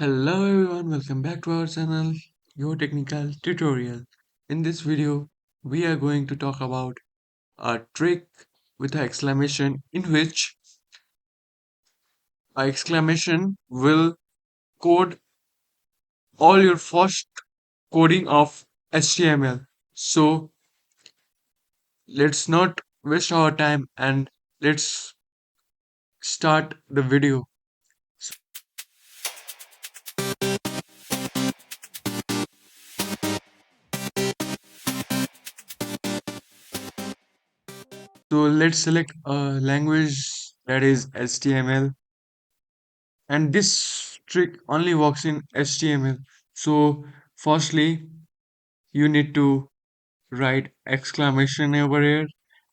Hello everyone, welcome back to our channel, your technical tutorial. In this video, we are going to talk about a trick with an exclamation in which a exclamation will code all your first coding of HTML. So let's not waste our time and let's start the video. So let's select a language that is HTML, and this trick only works in HTML. So firstly, you need to write exclamation over here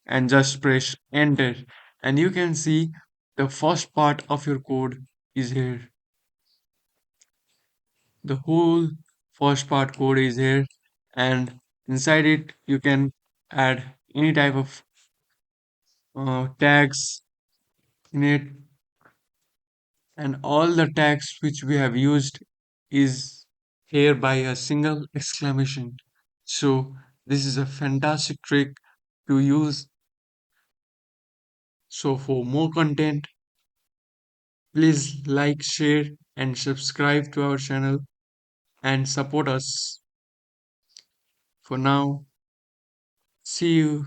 and just press enter, and you can see the first part of your code is here. The whole first part code is here, and inside it you can add any type of tags in it, and all the tags which we have used is here by a single exclamation. So this is a fantastic trick to use. So for more content, please like, share and subscribe to our channel and support us. For now, see you.